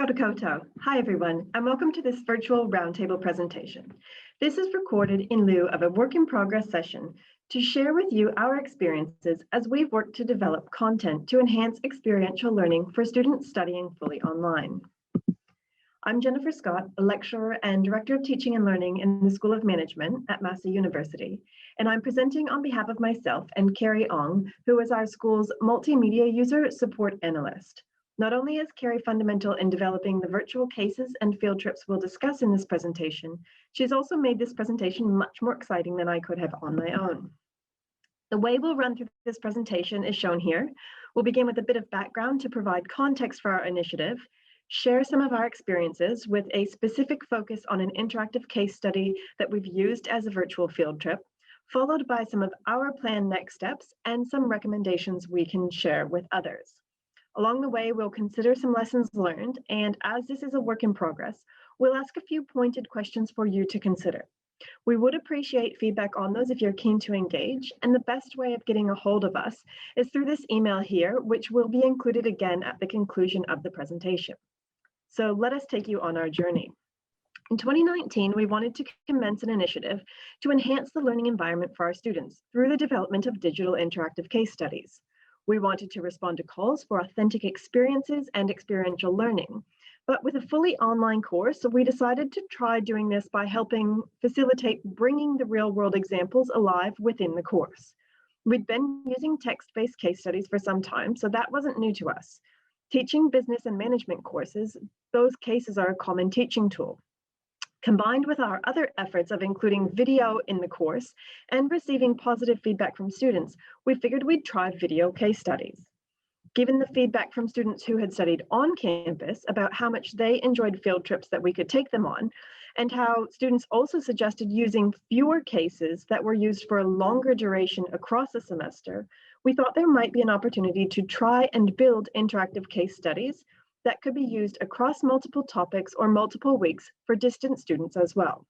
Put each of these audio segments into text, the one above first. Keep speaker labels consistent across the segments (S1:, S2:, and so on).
S1: Koto. Hi everyone, and welcome to this virtual roundtable presentation. This is recorded in lieu of a work in progress session to share with you our experiences as we've worked to develop content to enhance experiential learning for students studying fully online. I'm Jennifer Scott, a lecturer and Director of Teaching and Learning in the School of Management at Massey University, and I'm presenting on behalf of myself and Carrie Ong, who is our school's Multimedia User Support Analyst. Not only is Carrie fundamental in developing the virtual cases and field trips we'll discuss in this presentation, she's also made this presentation much more exciting than I could have on my own. The way we'll run through this presentation is shown here. We'll begin with a bit of background to provide context for our initiative, share some of our experiences with a specific focus on an interactive case study that we've used as a virtual field trip, followed by some of our planned next steps and some recommendations we can share with others. Along the way, we'll consider some lessons learned, and as this is a work in progress, we'll ask a few pointed questions for you to consider. We would appreciate feedback on those if you're keen to engage, and the best way of getting a hold of us is through this email here, which will be included again at the conclusion of the presentation. So let us take you on our journey. In 2019, we wanted to commence an initiative to enhance the learning environment for our students through the development of digital interactive case studies. We wanted to respond to calls for authentic experiences and experiential learning. But with a fully online course, we decided to try doing this by helping facilitate bringing the real-world examples alive within the course. We'd been using text-based case studies for some time, so that wasn't new to us. Teaching business and management courses, those cases are a common teaching tool. Combined with our other efforts of including video in the course and receiving positive feedback from students, we figured we'd try video case studies. Given the feedback from students who had studied on campus about how much they enjoyed field trips that we could take them on, and how students also suggested using fewer cases that were used for a longer duration across a semester, we thought there might be an opportunity to try and build interactive case studies that could be used across multiple topics or multiple weeks for distant students as well.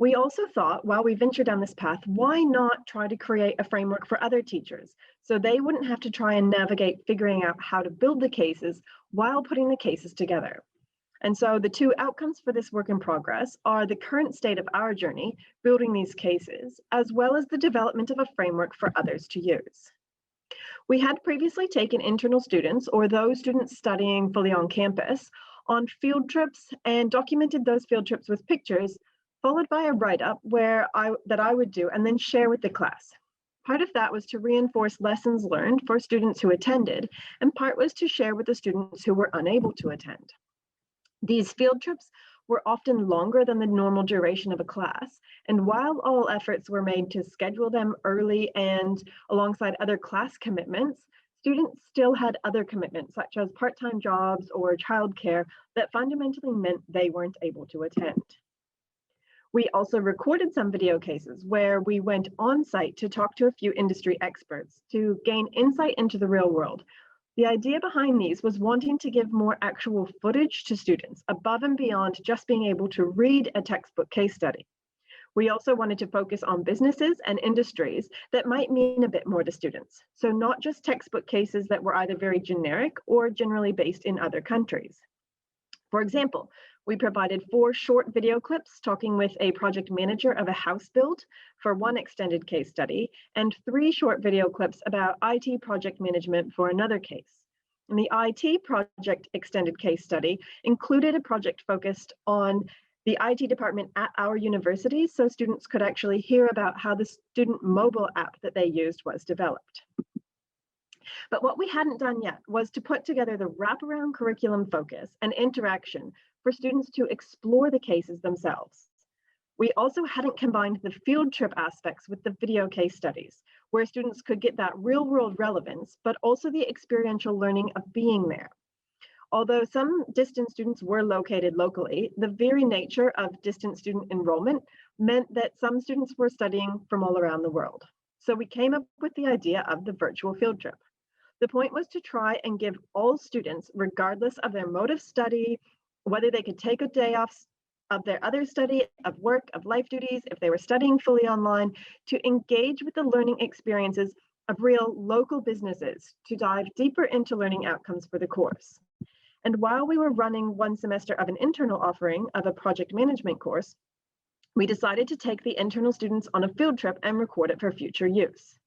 S1: We also thought, while we ventured down this path, why not try to create a framework for other teachers so they wouldn't have to try and navigate figuring out how to build the cases while putting the cases together. And so the two outcomes for this work in progress are the current state of our journey, building these cases, as well as the development of a framework for others to use. We had previously taken internal students or those students studying fully on campus on field trips and documented those field trips with pictures, followed by a write-up that I would do and then share with the class. Part of that was to reinforce lessons learned for students who attended, and part was to share with the students who were unable to attend. These field trips were often longer than the normal duration of a class, and while all efforts were made to schedule them early and alongside other class commitments, students still had other commitments such as part-time jobs or childcare that fundamentally meant they weren't able to attend. We also recorded some video cases where we went on site to talk to a few industry experts to gain insight into the real world. The idea behind these was wanting to give more actual footage to students above and beyond just being able to read a textbook case study. We also wanted to focus on businesses and industries that might mean a bit more to students. So not just textbook cases that were either very generic or generally based in other countries. For example, we provided 4 short video clips talking with a project manager of a house build for one extended case study, and 3 short video clips about IT project management for another case. And the IT project extended case study included a project focused on the IT department at our university, so students could actually hear about how the student mobile app that they used was developed. But what we hadn't done yet was to put together the wraparound curriculum focus and interaction for students to explore the cases themselves. We also hadn't combined the field trip aspects with the video case studies, where students could get that real-world relevance, but also the experiential learning of being there. Although some distance students were located locally, the very nature of distance student enrollment meant that some students were studying from all around the world. So we came up with the idea of the virtual field trip. The point was to try and give all students, regardless of their mode of study, whether they could take a day off of their other study, of work, of life duties, if they were studying fully online, to engage with the learning experiences of real local businesses to dive deeper into learning outcomes for the course. And while we were running one semester of an internal offering of a project management course, we decided to take the internal students on a field trip and record it for future use.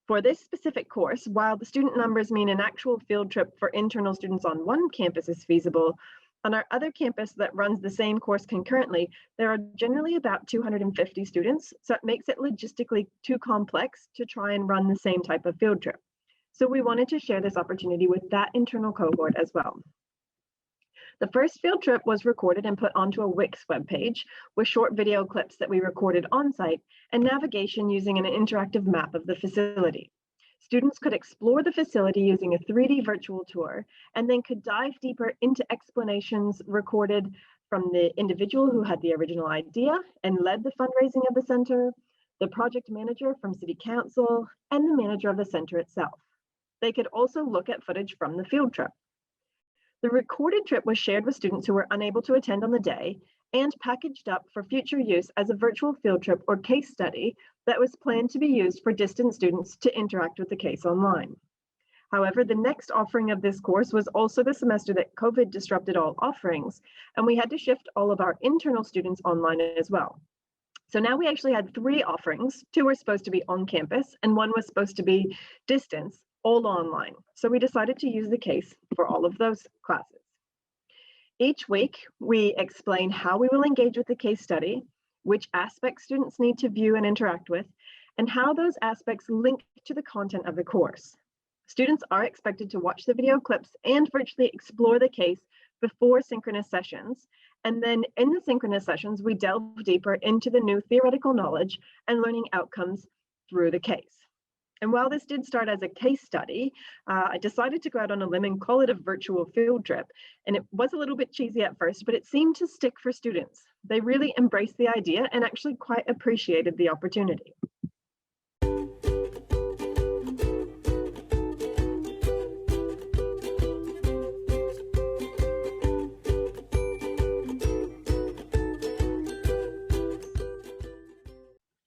S1: For this specific course, while the student numbers mean an actual field trip for internal students on one campus is feasible, on our other campus that runs the same course concurrently, there are generally about 250 students, so it makes it logistically too complex to try and run the same type of field trip. So we wanted to share this opportunity with that internal cohort as well. The first field trip was recorded and put onto a Wix webpage with short video clips that we recorded on site and navigation using an interactive map of the facility. Students could explore the facility using a 3D virtual tour and then could dive deeper into explanations recorded from the individual who had the original idea and led the fundraising of the center, the project manager from City Council, and the manager of the center itself. They could also look at footage from the field trip. The recorded trip was shared with students who were unable to attend on the day and packaged up for future use as a virtual field trip or case study that was planned to be used for distance students to interact with the case online. However, the next offering of this course was also the semester that COVID disrupted all offerings, and we had to shift all of our internal students online as well. So now we actually had 3 offerings. 2 were supposed to be on campus and 1 was supposed to be distance, all online. So we decided to use the case for all of those classes. Each week, we explain how we will engage with the case study, which aspects students need to view and interact with, and how those aspects link to the content of the course. Students are expected to watch the video clips and virtually explore the case before synchronous sessions. And then in the synchronous sessions, we delve deeper into the new theoretical knowledge and learning outcomes through the case. And while this did start as a case study, I decided to go out on a limb and call it a virtual field trip. And it was a little bit cheesy at first, but it seemed to stick for students. They really embraced the idea and actually quite appreciated the opportunity.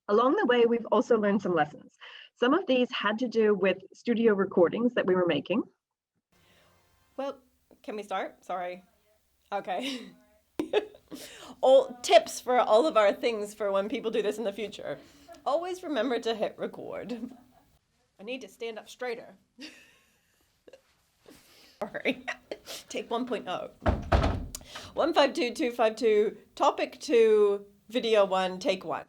S1: Along the way, we've also learned some lessons. Some of these had to do with studio recordings that we were making.
S2: Well, can we start? Sorry. Okay. All tips for all of our things for when people do this in the future. Always remember to hit record. I need to stand up straighter. Sorry. Take 1.0. 152.252, topic 2, video 1, take 1.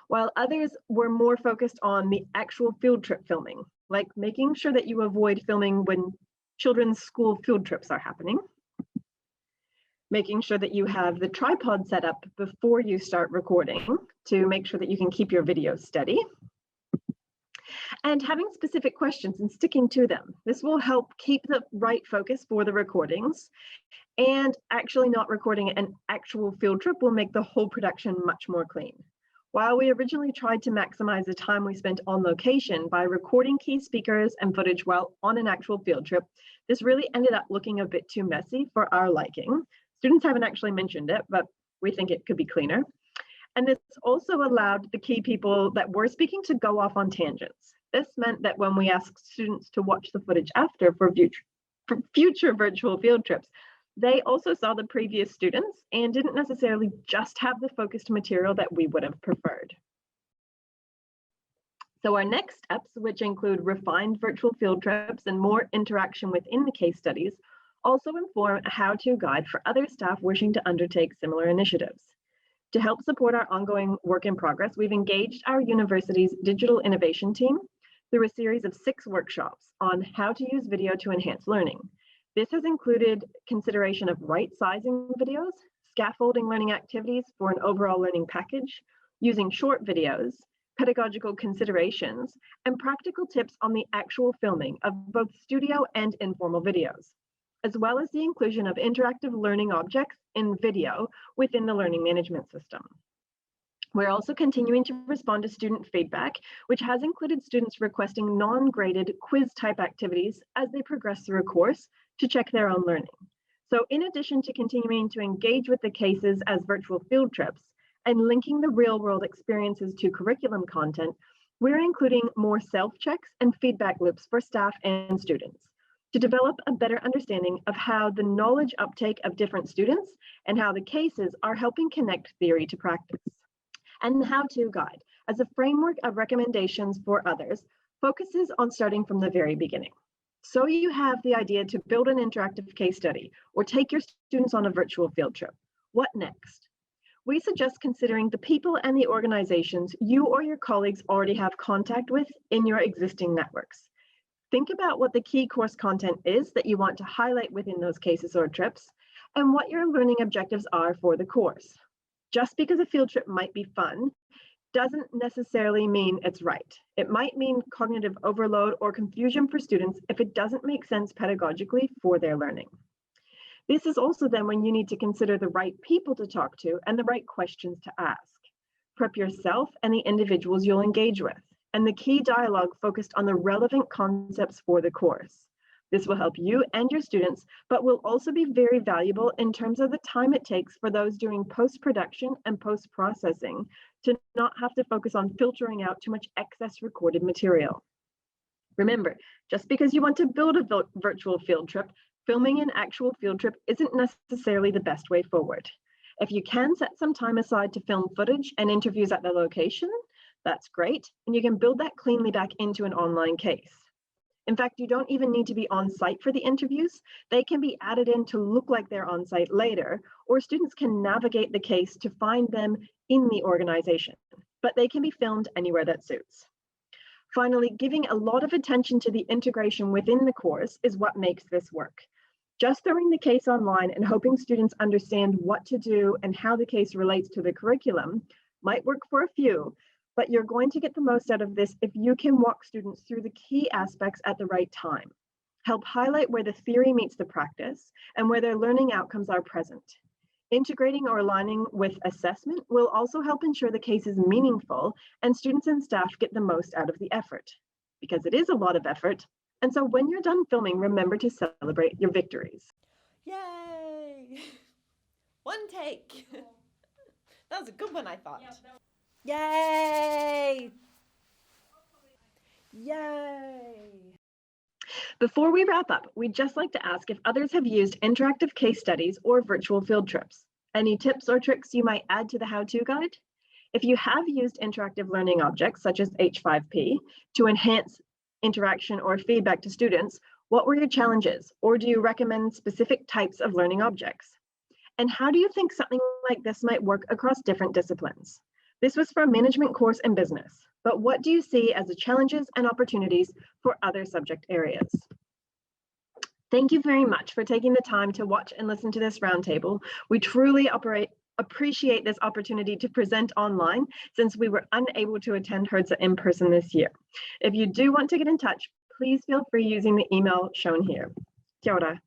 S1: While others were more focused on the actual field trip filming, like making sure that you avoid filming when children's school field trips are happening, making sure that you have the tripod set up before you start recording to make sure that you can keep your video steady, and having specific questions and sticking to them. This will help keep the right focus for the recordings, and actually not recording an actual field trip will make the whole production much more clean. While we originally tried to maximize the time we spent on location by recording key speakers and footage while on an actual field trip, this really ended up looking a bit too messy for our liking. Students haven't actually mentioned it, but we think it could be cleaner. And this also allowed the key people that were speaking to go off on tangents. This meant that when we asked students to watch the footage after for future virtual field trips, they also saw the previous students and didn't necessarily just have the focused material that we would have preferred. So our next steps, which include refined virtual field trips and more interaction within the case studies, also inform a how-to guide for other staff wishing to undertake similar initiatives. To help support our ongoing work in progress, we've engaged our university's digital innovation team through a series of 6 workshops on how to use video to enhance learning. This has included consideration of right-sizing videos, scaffolding learning activities for an overall learning package, using short videos, pedagogical considerations, and practical tips on the actual filming of both studio and informal videos, as well as the inclusion of interactive learning objects in video within the learning management system. We're also continuing to respond to student feedback, which has included students requesting non-graded quiz-type activities as they progress through a course to check their own learning. So in addition to continuing to engage with the cases as virtual field trips and linking the real-world experiences to curriculum content, we're including more self-checks and feedback loops for staff and students to develop a better understanding of how the knowledge uptake of different students and how the cases are helping connect theory to practice. And the how-to guide, as a framework of recommendations for others, focuses on starting from the very beginning. So you have the idea to build an interactive case study or take your students on a virtual field trip. What next? We suggest considering the people and the organizations you or your colleagues already have contact with in your existing networks. Think about what the key course content is that you want to highlight within those cases or trips, and what your learning objectives are for the course. Just because a field trip might be fun doesn't necessarily mean it's right. It might mean cognitive overload or confusion for students if it doesn't make sense pedagogically for their learning. This is also then when you need to consider the right people to talk to and the right questions to ask. Prep yourself and the individuals you'll engage with, and the key dialogue focused on the relevant concepts for the course. This will help you and your students, but will also be very valuable in terms of the time it takes for those doing post-production and post-processing to not have to focus on filtering out too much excess recorded material. Remember, just because you want to build a virtual field trip, filming an actual field trip isn't necessarily the best way forward. If you can set some time aside to film footage and interviews at the location, that's great, and you can build that cleanly back into an online case. In fact, you don't even need to be on site for the interviews. They can be added in to look like they're on site later, or students can navigate the case to find them in the organization, but they can be filmed anywhere that suits. Finally, giving a lot of attention to the integration within the course is what makes this work. Just throwing the case online and hoping students understand what to do and how the case relates to the curriculum might work for a few, but you're going to get the most out of this if you can walk students through the key aspects at the right time. Help highlight where the theory meets the practice and where their learning outcomes are present. Integrating or aligning with assessment will also help ensure the case is meaningful and students and staff get the most out of the effort, because it is a lot of effort. And so when you're done filming, remember to celebrate your victories.
S2: Yay! One take. That was a good one, I thought. Yay! Yay!
S1: Before we wrap up, we'd just like to ask if others have used interactive case studies or virtual field trips. Any tips or tricks you might add to the how-to guide? If you have used interactive learning objects such as H5P to enhance interaction or feedback to students, what were your challenges? Or do you recommend specific types of learning objects? And how do you think something like this might work across different disciplines? This was for a management course in business, but what do you see as the challenges and opportunities for other subject areas? Thank you very much for taking the time to watch and listen to this roundtable. We truly appreciate this opportunity to present online since we were unable to attend HRSA in person this year. If you do want to get in touch, please feel free using the email shown here. Kia ora.